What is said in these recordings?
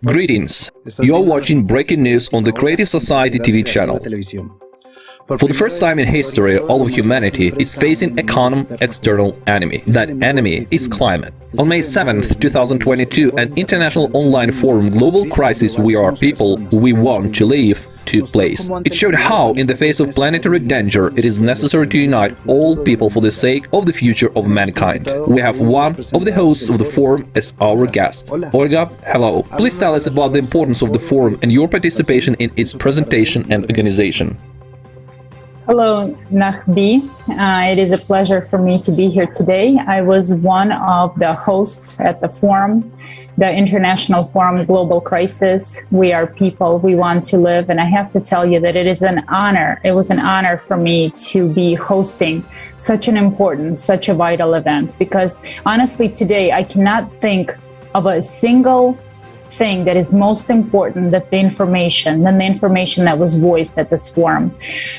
Greetings! You're watching breaking news on the Creative Society TV channel. For the first time in history, all of humanity is facing a common external enemy. That enemy is climate. On May 7th, 2022, an international online forum, Global Crisis We Are People, We Want to Live, took place. It showed how, in the face of planetary danger, it is necessary to unite all people for the sake of the future of mankind. We have one of the hosts of the forum as our guest. Olga, hello. Please tell us about the importance of the forum and your participation in its presentation and organization. Hello, Nahbi. It is a pleasure for me to be here today. I was one of the hosts at the forum, the International Forum Global Crisis. We are people, we want to live. And I have to tell you that it is an honor. It was an honor for me to be hosting such an important, such a vital event. Because honestly, today, I cannot think of a single thing that is most important than the information that was voiced at this forum.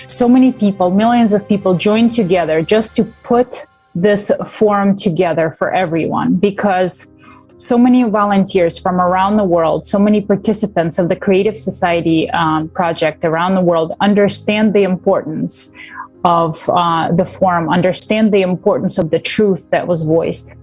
So many people, millions of people joined together just to put this forum together for everyone, because so many volunteers from around the world, so many participants of the Creative Society project around the world understand the importance of the forum, understand the importance of the truth that was voiced.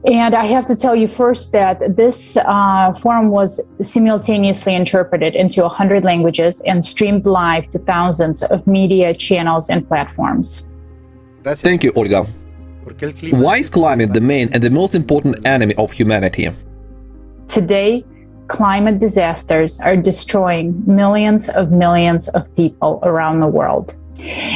And I have to tell you first that this forum was simultaneously interpreted into 100 languages and streamed live to thousands of media channels and platforms. Thank you, Olga. Why is climate the main and the most important enemy of humanity? Today, climate disasters are destroying millions of people around the world.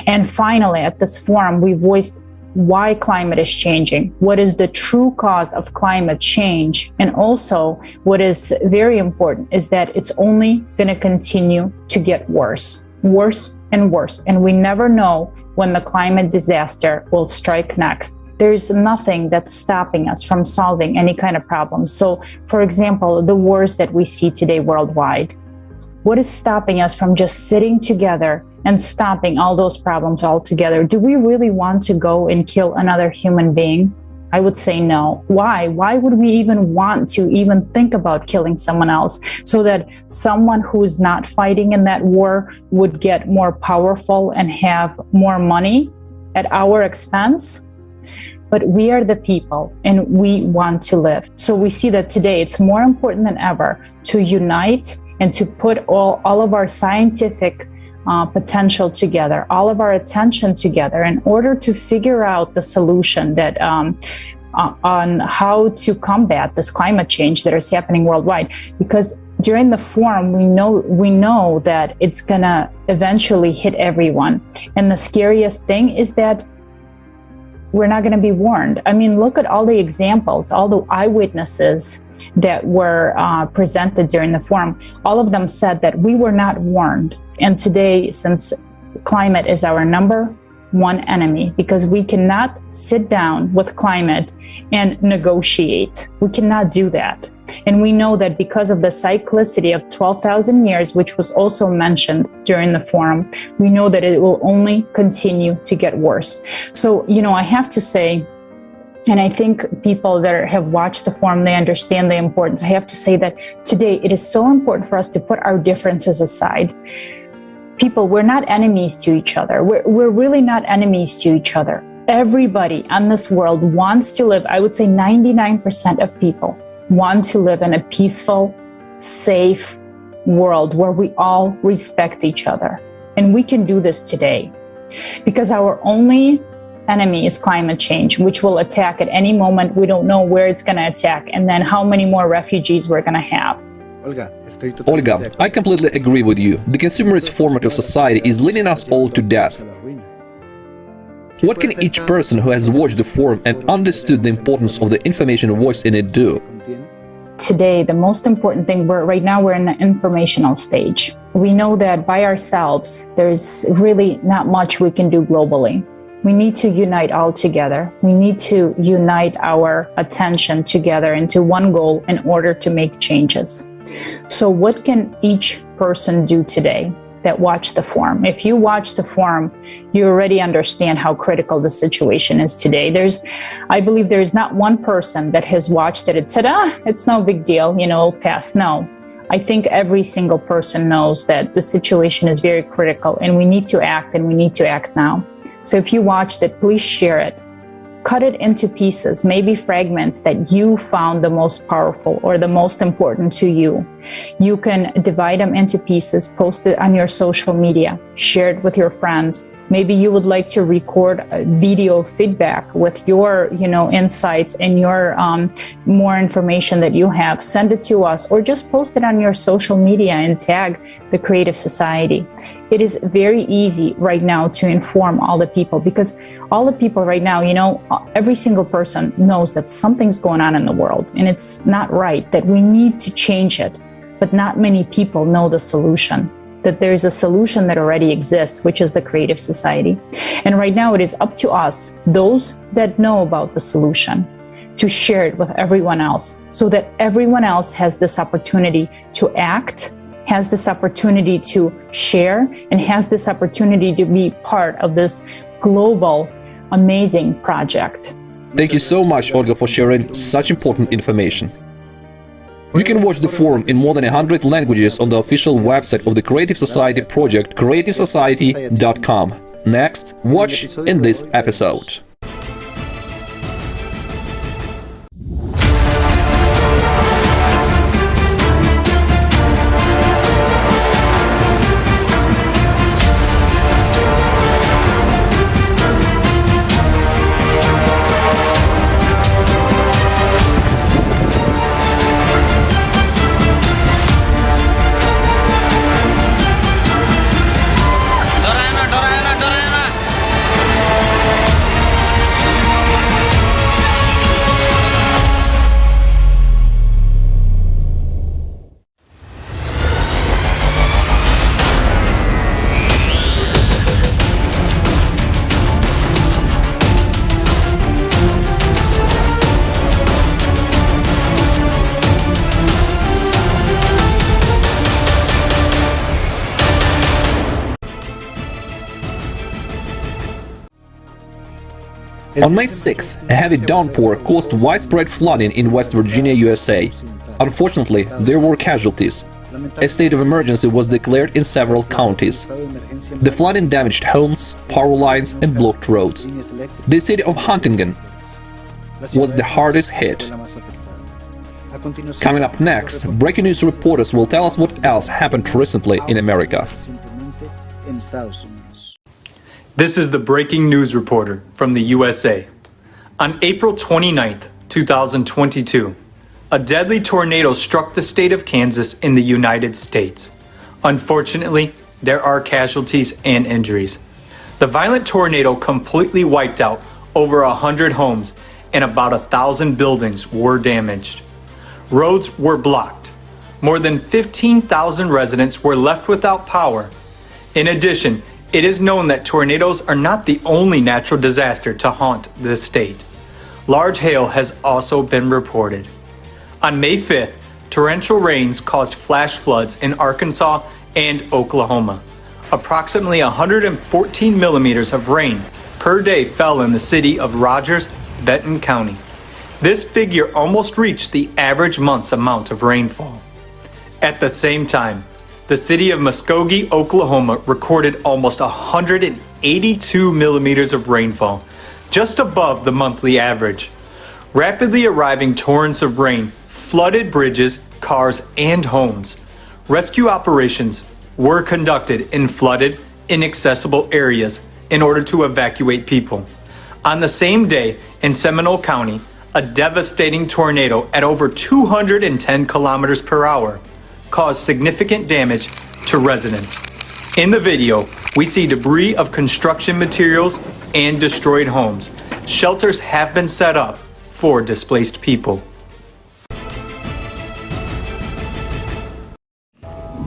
And finally, at this forum, we voiced why climate is changing, what is the true cause of climate change, and also what is very important is that it's only going to continue to get worse and worse, and we never know when the climate disaster will strike next. There's nothing that's stopping us from solving any kind of problem. So, for example, the wars that we see today worldwide, what is stopping us from just sitting together and stopping all those problems altogether? Do we really want to go and kill another human being? I would say no. Why? Why would we even want to even think about killing someone else so that someone who is not fighting in that war would get more powerful and have more money at our expense? But we are the people and we want to live. So we see that today it's more important than ever to unite and to put all of our scientific potential together, all of our attention together in order to figure out the solution that on how to combat this climate change that is happening worldwide. Because during the forum, we know that it's gonna eventually hit everyone. And the scariest thing is that we're not gonna be warned. I mean, look at all the examples, all the eyewitnesses that were presented during the forum. All of them said that we were not warned. And today, since climate is our number one enemy, because we cannot sit down with climate and negotiate. We cannot do that. And we know that because of the cyclicity of 12,000 years, which was also mentioned during the forum, we know that it will only continue to get worse. So, I have to say, and I think people that have watched the forum, they understand the importance. I have to say that today it is so important for us to put our differences aside. People, we're not enemies to each other. We're really not enemies to each other. Everybody on this world wants to live. I would say 99% of people want to live in a peaceful, safe world where we all respect each other. And we can do this today because our only enemy is climate change, which will attack at any moment. We don't know where it's going to attack and then how many more refugees we're going to have. Olga, I completely agree with you. The consumerist format of society is leading us all to death. What can each person who has watched the forum and understood the importance of the information voiced in it do? Today, the most important thing, right now we're in the informational stage. We know that by ourselves, there's really not much we can do globally. We need to unite all together. We need to unite our attention together into one goal in order to make changes. So what can each person do today? that watched the forum. If you watch the forum, you already understand how critical the situation is today. I believe there is not one person that has watched it and said, it's no big deal, it'll pass. No, I think every single person knows that the situation is very critical and we need to act, and we need to act now. So if you watched it, please share it. Cut it into pieces, maybe fragments that you found the most powerful or the most important to you. You can divide them into pieces, post it on your social media, share it with your friends. Maybe you would like to record a video feedback with your, insights and your more information that you have. Send it to us, or just post it on your social media and tag the Creative Society. It is very easy right now to inform all the people, because all the people right now, every single person knows that something's going on in the world and it's not right, that we need to change it. But not many people know the solution, that there is a solution that already exists, which is the Creative Society. And right now it is up to us, those that know about the solution, to share it with everyone else, so that everyone else has this opportunity to act, has this opportunity to share, and has this opportunity to be part of this global, amazing project. Thank you so much, Olga, for sharing such important information. You can watch the forum in more than 100 languages on the official website of the Creative Society project, creativesociety.com. Next, watch in this episode. On May 6th, a heavy downpour caused widespread flooding in West Virginia, USA. Unfortunately, there were casualties. A state of emergency was declared in several counties. The flooding damaged homes, power lines, and blocked roads. The city of Huntington was the hardest hit. Coming up next, breaking news reporters will tell us what else happened recently in America. This is the breaking news reporter from the USA. On April 29th, 2022, a deadly tornado struck the state of Kansas in the United States. Unfortunately, there are casualties and injuries. The violent tornado completely wiped out over 100 homes and about 1,000 buildings were damaged. Roads were blocked. More than 15,000 residents were left without power. In addition, it is known that tornadoes are not the only natural disaster to haunt this state. Large hail has also been reported. On May 5th, torrential rains caused flash floods in Arkansas and Oklahoma. Approximately 114 millimeters of rain per day fell in the city of Rogers, Benton County. This figure almost reached the average month's amount of rainfall. At the same time, the city of Muskogee, Oklahoma recorded almost 182 millimeters of rainfall, just above the monthly average. Rapidly arriving torrents of rain flooded bridges, cars, and homes. Rescue operations were conducted in flooded, inaccessible areas in order to evacuate people. On the same day, in Seminole County, a devastating tornado at over 210 kilometers per hour caused significant damage to residents. In the video, we see debris of construction materials and destroyed homes. Shelters have been set up for displaced people.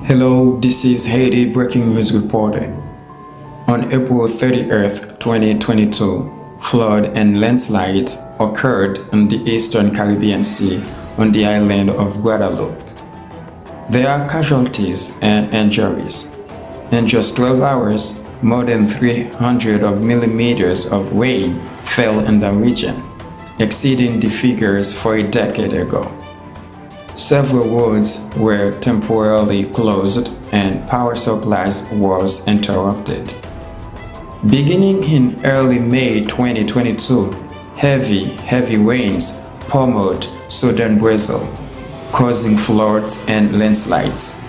Hello, this is Haiti Breaking News Reporter. On April 30th, 2022, flood and landslides occurred in the Eastern Caribbean Sea on the island of Guadeloupe. There are casualties and injuries. In just 12 hours, more than 300 of millimeters of rain fell in the region, exceeding the figures for a decade ago. Several roads were temporarily closed and power supplies was interrupted. Beginning in early May 2022, heavy rains pummeled southern Brazil, causing floods and landslides.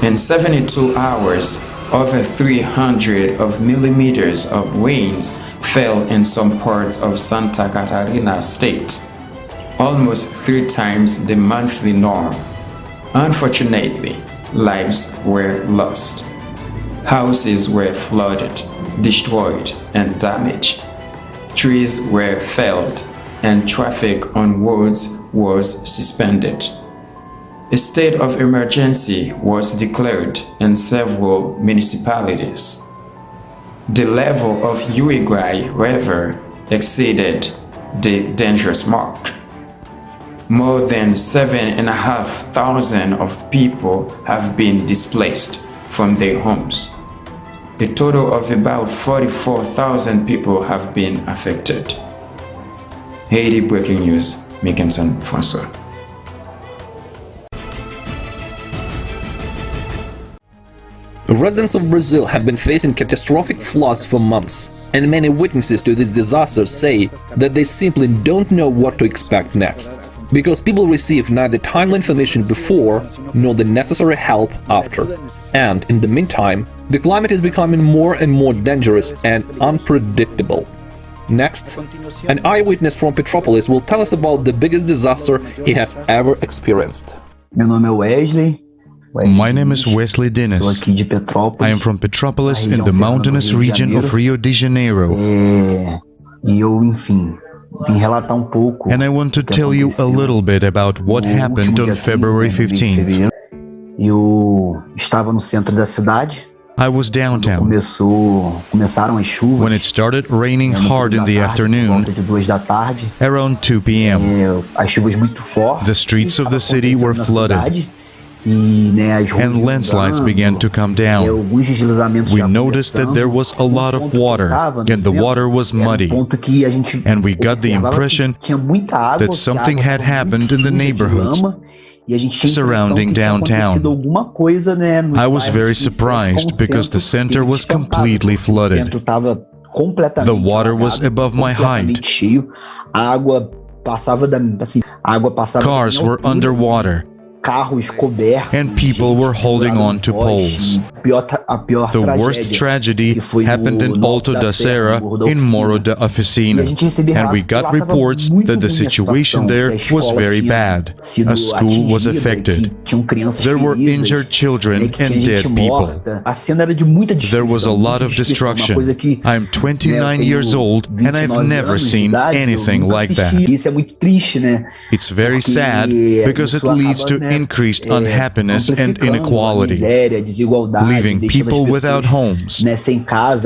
In 72 hours, over 300 of millimeters of rains fell in some parts of Santa Catarina state, almost 3 times the monthly norm. Unfortunately, lives were lost. Houses were flooded, destroyed, and damaged. Trees were felled, and traffic on roads was suspended. A state of emergency was declared in several municipalities. The level of Uruguay River exceeded the dangerous mark. More than 7,500 of people have been displaced from their homes. A total of about 44,000 people have been affected. Haiti Breaking News, Mickenson François. Residents of Brazil have been facing catastrophic floods for months, and many witnesses to this disaster say that they simply don't know what to expect next, because people receive neither timely information before nor the necessary help after. And in the meantime, the climate is becoming more and more dangerous and unpredictable. Next, an eyewitness from Petropolis will tell us about the biggest disaster he has ever experienced. My name is Wesley Dennis. I am from Petropolis in the mountainous region of Rio de Janeiro. And I want to tell you a little bit about what happened on February 15th. I was downtown. When it started raining hard in the afternoon, around 2 p.m., the streets of the city were flooded, and landslides began to come down. We noticed that there was a lot of water, and the water was muddy, and we got the impression that something had happened in the neighborhoods surrounding downtown. I was very surprised because the center was completely flooded. The water was above my height. Cars were underwater, and people were holding on to poles. The worst tragedy happened in Alto da Serra in Morro da Oficina, and we got reports that the situation there was very bad. A school was affected. There were injured children and dead people. There was a lot of destruction. I'm 29 years old and I've never seen anything like that. It's very sad because it leads to increased unhappiness and inequality, leaving people without homes,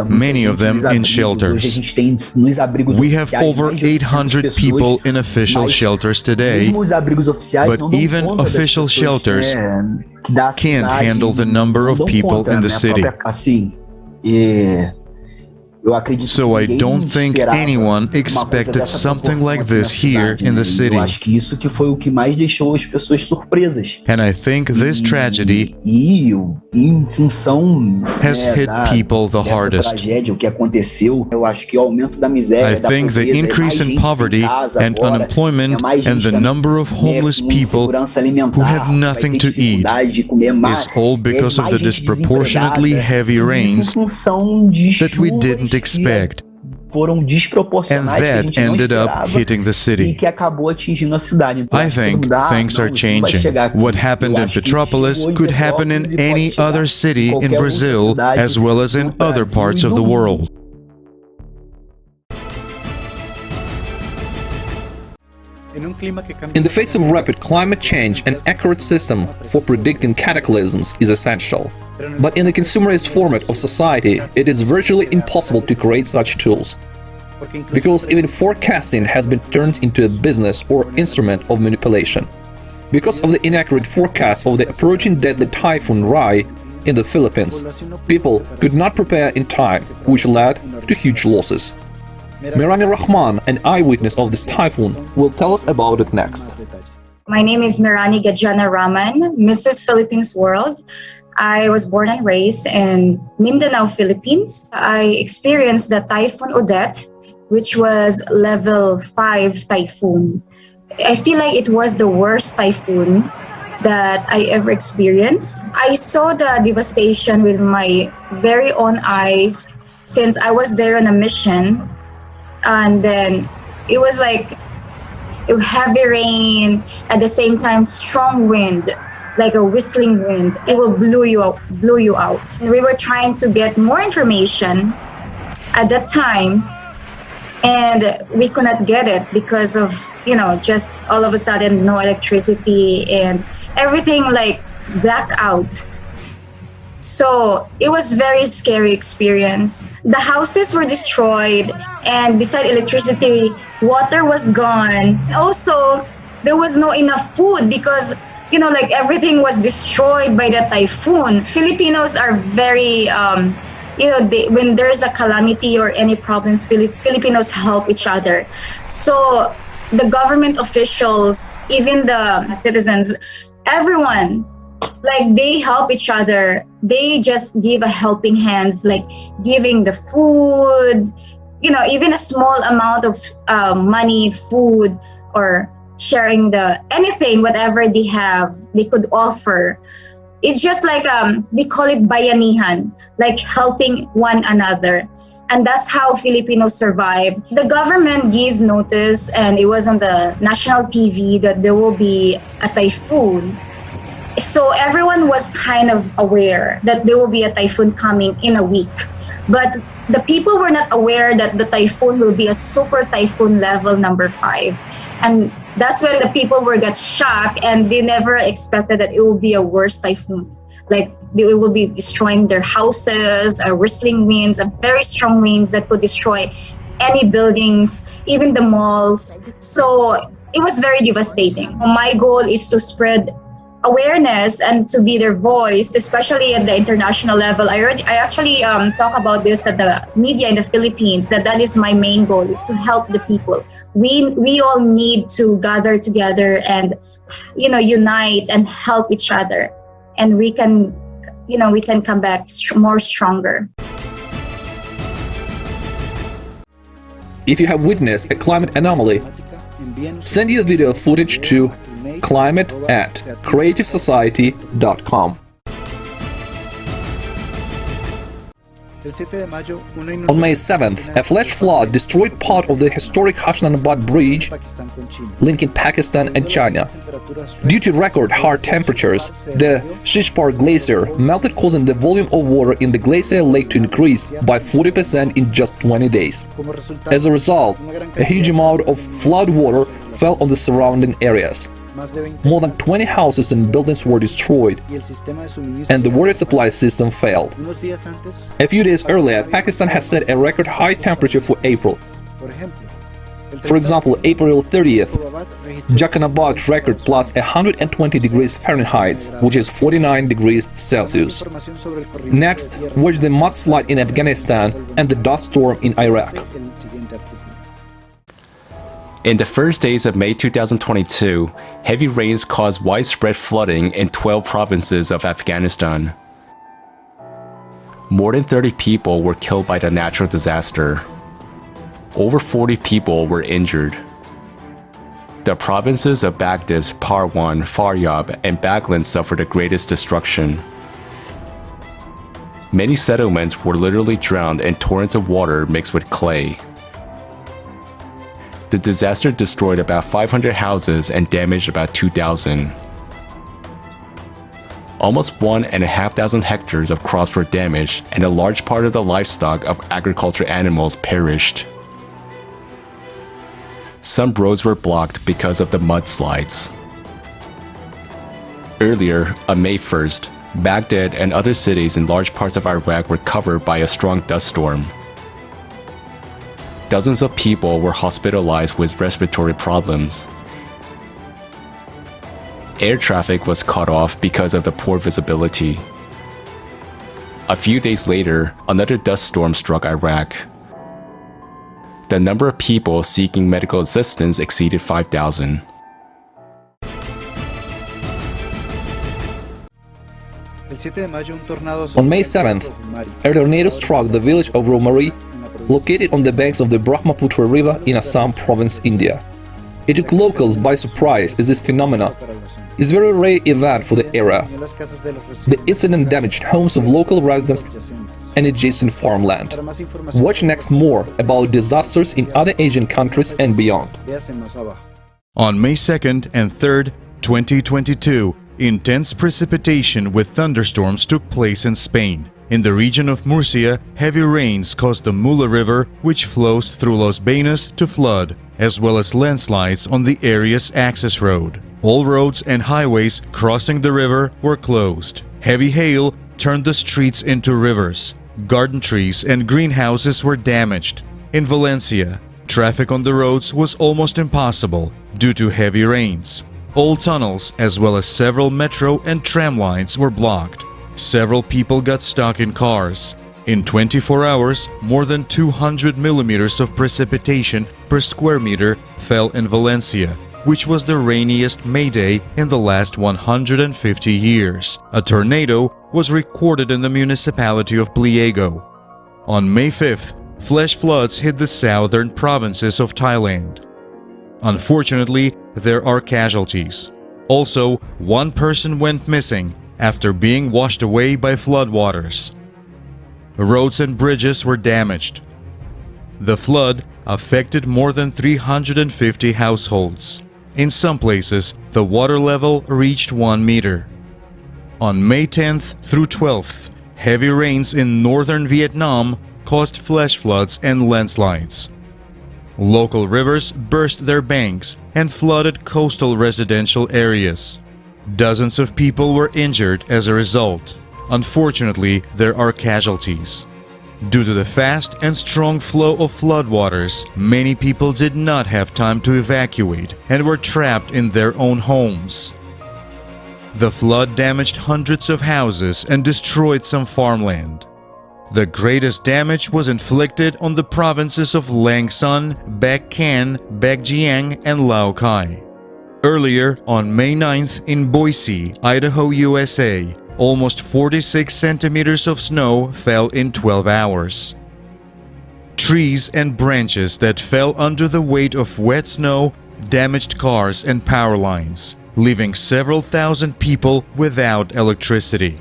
many of them in shelters. We have over 800 people in official shelters today, but even official shelters can't handle the number of people in the city. So I don't think anyone expected something like this here in the city. And I think this tragedy has hit people the hardest. I think the increase in poverty and unemployment and the number of homeless people who have nothing to eat is all because of the disproportionately heavy rains that we didn't expect, and that ended up hitting the city. I think things are changing. What happened in Petropolis could happen in any other city in Brazil as well as in other parts of the world. In the face of rapid climate change, an accurate system for predicting cataclysms is essential. But in the consumerist format of society, it is virtually impossible to create such tools. Because even forecasting has been turned into a business or instrument of manipulation. Because of the inaccurate forecast of the approaching deadly typhoon Rai, in the Philippines. People could not prepare in time, which led to huge losses. Mirani Rahman, an eyewitness of this typhoon, will tell us about it next. My name is Mirani Gajana Raman, Mrs. Philippines World. I was born and raised in Mindanao, Philippines. I experienced the Typhoon Odette, which was level 5 typhoon. I feel like it was the worst typhoon that I ever experienced. I saw the devastation with my very own eyes since I was there on a mission. And then it was like heavy rain, at the same time strong wind, like a whistling wind. It will blow you out. And we were trying to get more information at that time, and we could not get it because of, just all of a sudden no electricity and everything like blackout. So it was very scary experience. The houses were destroyed, and beside electricity, water was gone. Also, there was no enough food because, everything was destroyed by the typhoon. Filipinos are very, when there's a calamity or any problems, Filipinos help each other. So the government officials, even the citizens, everyone, they help each other. They just give a helping hands, like giving the food, even a small amount of money, food, or sharing anything, whatever they have, they could offer. It's just like, we call it bayanihan, like helping one another. And that's how Filipinos survive. The government gave notice, and it was on the national TV that there will be a typhoon. So everyone was kind of aware that there will be a typhoon coming in a week. But the people were not aware that the typhoon will be a super typhoon level number 5. And that's when the people got shocked, and they never expected that it will be a worse typhoon. Like it will be destroying their houses, whistling winds, very strong winds that could destroy any buildings, even the malls. So it was very devastating. My goal is to spread awareness and to be their voice, especially at the international level. I actually talk about this at the media in the Philippines, that is my main goal, to help the people. We all need to gather together and, unite and help each other. And we can come back more stronger. If you have witnessed a climate anomaly, send your video footage to climate@creativesociety.com. On May 7th, a flash flood destroyed part of the historic Hassanabad Bridge linking Pakistan and China. Due to record high temperatures, the Shishpar Glacier melted, causing the volume of water in the glacier lake to increase by 40% in just 20 days. As a result, a huge amount of flood water fell on the surrounding areas. More than 20 houses and buildings were destroyed, and the water supply system failed. A few days earlier, Pakistan has set a record high temperature for April. For example, April 30th, Jackanabad record plus 120 degrees Fahrenheit, which is 49 degrees Celsius. Next, watch the mudslide in Afghanistan and the dust storm in Iraq. In the first days of May 2022, heavy rains caused widespread flooding in 12 provinces of Afghanistan. More than 30 people were killed by the natural disaster. Over 40 people were injured. The provinces of Baghdad, Parwan, Faryab, and Baghlan suffered the greatest destruction. Many settlements were literally drowned in torrents of water mixed with clay. The disaster destroyed about 500 houses and damaged about 2,000. Almost 1,500 hectares of crops were damaged, and a large part of the livestock of agricultural animals perished. Some roads were blocked because of the mudslides. Earlier, on May 1st, Baghdad and other cities in large parts of Iraq were covered by a strong dust storm. Dozens of people were hospitalized with respiratory problems. Air traffic was cut off because of the poor visibility. A few days later, another dust storm struck Iraq. The number of people seeking medical assistance exceeded 5,000. On May 7th, a tornado struck the village of Romari, located on the banks of the Brahmaputra River in Assam province, India. It took locals by surprise as this phenomena is a very rare event for the area. The incident damaged homes of local residents and adjacent farmland. Watch next more about disasters in other Asian countries and beyond. On May 2nd and 3rd, 2022, intense precipitation with thunderstorms took place in Spain. In the region of Murcia, heavy rains caused the Mula River, which flows through Los Baños, to flood, as well as landslides on the area's access road. All roads and highways crossing the river were closed. Heavy hail turned the streets into rivers. Garden trees and greenhouses were damaged. In Valencia, traffic on the roads was almost impossible due to heavy rains. All tunnels, as well as several metro and tram lines, were blocked. Several people got stuck in cars. In 24 hours, more than 200 millimeters of precipitation per square meter fell in Valencia, which was the rainiest May day in the last 150 years. A tornado was recorded in the municipality of Pliego. On May 5th, flash floods hit the southern provinces of Thailand. Unfortunately, there are casualties. Also, one person went missing after being washed away by floodwaters. Roads and bridges were damaged. The flood affected more than 350 households. In some places, the water level reached 1 meter. On May 10th through 12th, heavy rains in northern Vietnam caused flash floods and landslides. Local rivers burst their banks and flooded coastal residential areas. Dozens of people were injured as a result. Unfortunately, there are casualties. Due to the fast and strong flow of floodwaters, many people did not have time to evacuate and were trapped in their own homes. The flood damaged hundreds of houses and destroyed some farmland. The greatest damage was inflicted on the provinces of Lang Son, Bac Can, Bac Giang, and Lao Cai. Earlier, on May 9th in Boise, Idaho, USA, almost 46 centimeters of snow fell in 12 hours. Trees and branches that fell under the weight of wet snow damaged cars and power lines, leaving several thousand people without electricity.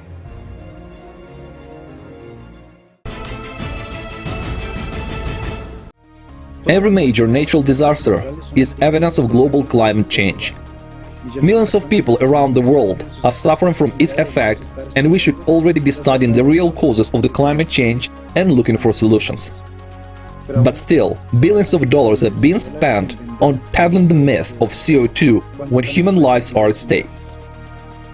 Every major natural disaster is evidence of global climate change. Millions of people around the world are suffering from its effect, and we should already be studying the real causes of the climate change and looking for solutions. But still, billions of dollars are being spent on peddling the myth of CO2 when human lives are at stake.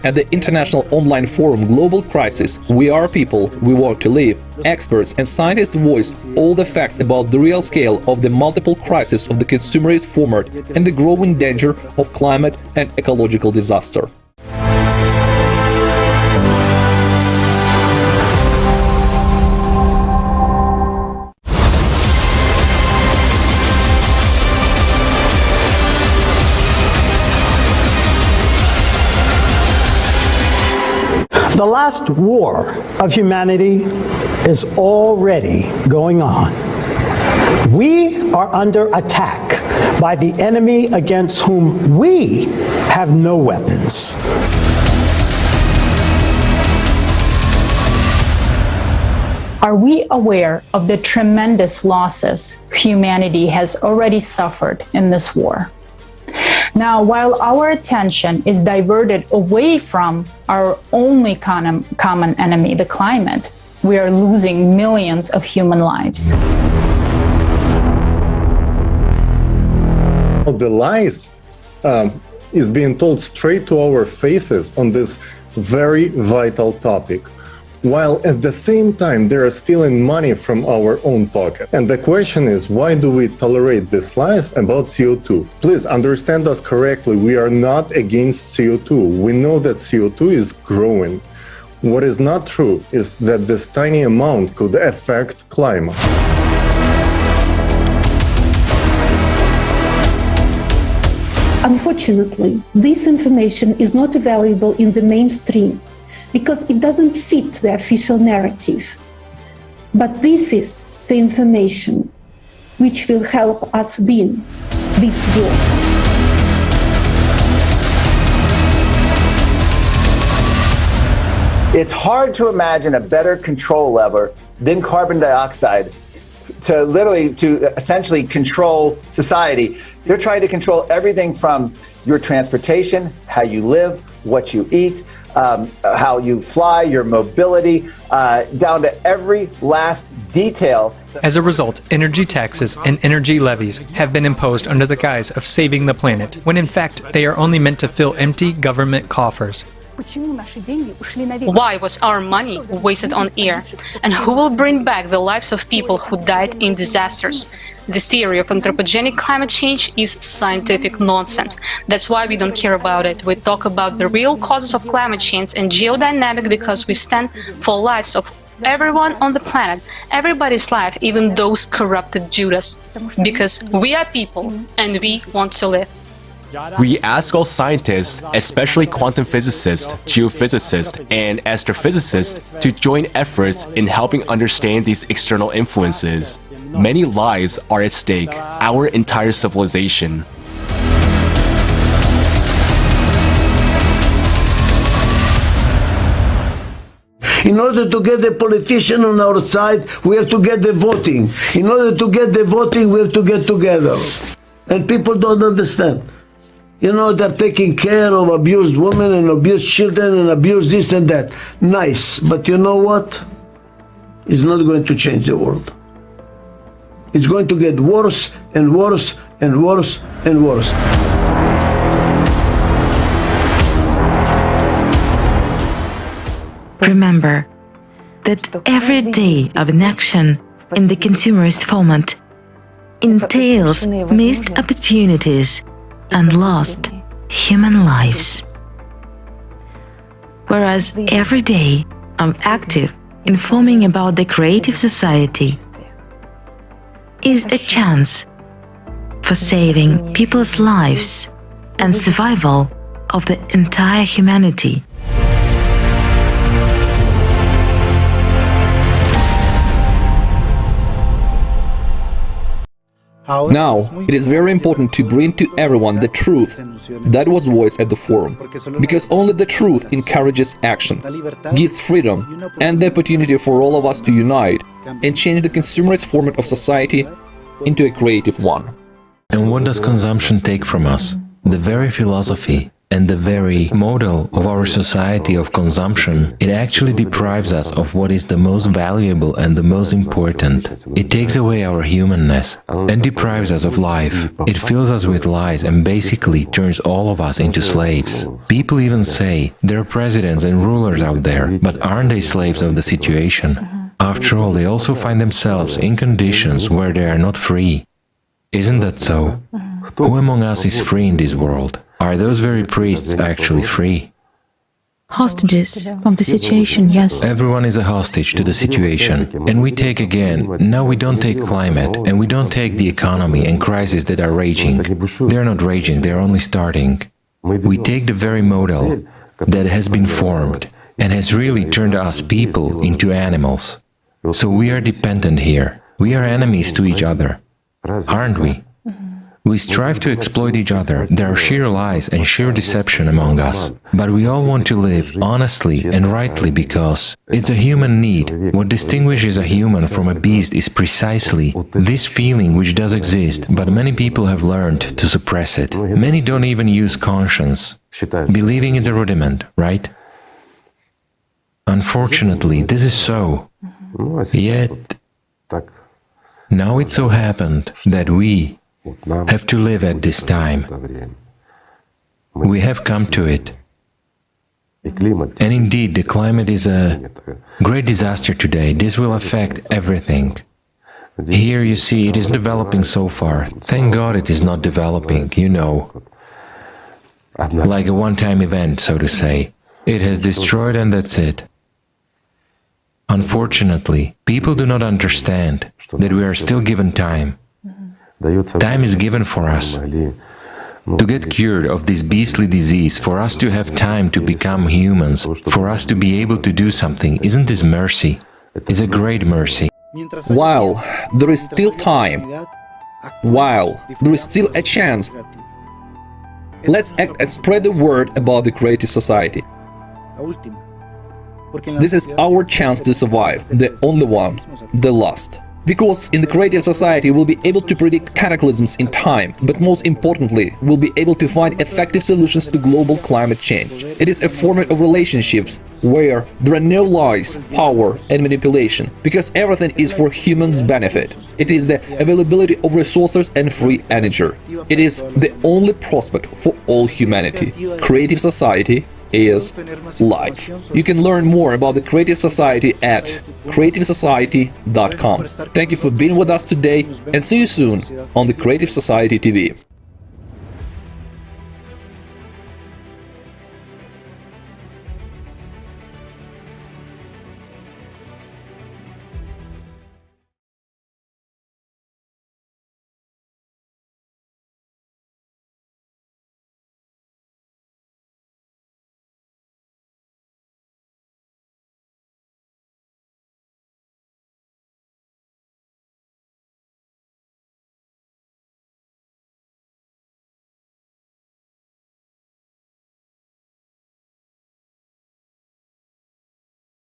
At the international online forum Global Crisis, We Are People, We Want to Live, experts and scientists voiced all the facts about the real scale of the multiple crises of the consumerist format and the growing danger of climate and ecological disaster. The last war of humanity is already going on. We are under attack by the enemy against whom we have no weapons. Are we aware of the tremendous losses humanity has already suffered in this war? Now, while our attention is diverted away from our only common enemy, the climate, we are losing millions of human lives. The lies is being told straight to our faces on this very vital topic, while at the same time they are stealing money from our own pocket. And the question is, why do we tolerate these lies about CO2? Please understand us correctly, we are not against CO2. We know that CO2 is growing. What is not true is that this tiny amount could affect climate. Unfortunately, this information is not available in the mainstream because it doesn't fit the official narrative. But this is the information which will help us win this war. It's hard to imagine a better control lever than carbon dioxide to essentially control society. You're trying to control everything from your transportation, how you live, what you eat, how you fly, your mobility, down to every last detail. As a result, energy taxes and energy levies have been imposed under the guise of saving the planet, when in fact they are only meant to fill empty government coffers. Why was our money wasted on air? And who will bring back the lives of people who died in disasters? The theory of anthropogenic climate change is scientific nonsense. That's why we don't care about it. We talk about the real causes of climate change and geodynamic because we stand for lives of everyone on the planet, everybody's life, even those corrupted Judas. Because we are people and we want to live. We ask all scientists, especially quantum physicists, geophysicists, and astrophysicists, to join efforts in helping understand these external influences. Many lives are at stake, our entire civilization. In order to get the politician on our side, we have to get the voting. In order to get the voting, we have to get together. And people don't understand. You know, they're taking care of abused women and abused children and abused this and that. Nice, but you know what? It's not going to change the world. It's going to get worse and worse and worse and worse. Remember that every day of inaction in the consumerist format entails missed opportunities and lost human lives. Whereas every day of active informing about the creative society is a chance for saving people's lives and survival of the entire humanity. Now, it is very important to bring to everyone the truth that was voiced at the forum, because only the truth encourages action, gives freedom and the opportunity for all of us to unite and change the consumerist format of society into a creative one. And what does consumption take from us? The very philosophy and the very model of our society of consumption. It actually deprives us of what is the most valuable and the most important. It takes away our humanness and deprives us of life. It fills us with lies and basically turns all of us into slaves. People even say there are presidents and rulers out there, but aren't they slaves of the situation? After all, they also find themselves in conditions where they are not free. Isn't that so? Who among us is free in this world? Are those very priests actually free? Hostages of the situation, yes. Everyone is a hostage to the situation. And we take again, now we don't take climate, and we don't take the economy and crises that are raging. They're not raging, they're only starting. We take the very model that has been formed and has really turned us people into animals. So we are dependent here. We are enemies to each other, aren't we? We strive to exploit each other. There are sheer lies and sheer deception among us. But we all want to live honestly and rightly because it's a human need. What distinguishes a human from a beast is precisely this feeling which does exist, but many people have learned to suppress it. Many don't even use conscience, believing it's a rudiment, right? Unfortunately, this is so. Yet, now it so happened that we have to live at this time. We have come to it. And indeed, the climate is a great disaster today. This will affect everything. Here you see, it is developing so far. Thank God it is not developing, you know, like a one-time event, so to say. It has destroyed and that's it. Unfortunately, people do not understand that we are still given time. Time is given for us to get cured of this beastly disease, for us to have time to become humans, for us to be able to do something. Isn't this mercy? It's a great mercy. While there is still time, while there is still a chance, let's act and spread the word about the creative society. This is our chance to survive, the only one, the last. Because in the creative society we'll be able to predict cataclysms in time, but most importantly, we'll be able to find effective solutions to global climate change. It is a format of relationships where there are no lies, power and manipulation, because everything is for humans' benefit. It is the availability of resources and free energy. It is the only prospect for all humanity. Creative society is life. You can learn more about the Creative Society at creativesociety.com. Thank you for being with us today and see you soon on the Creative Society TV.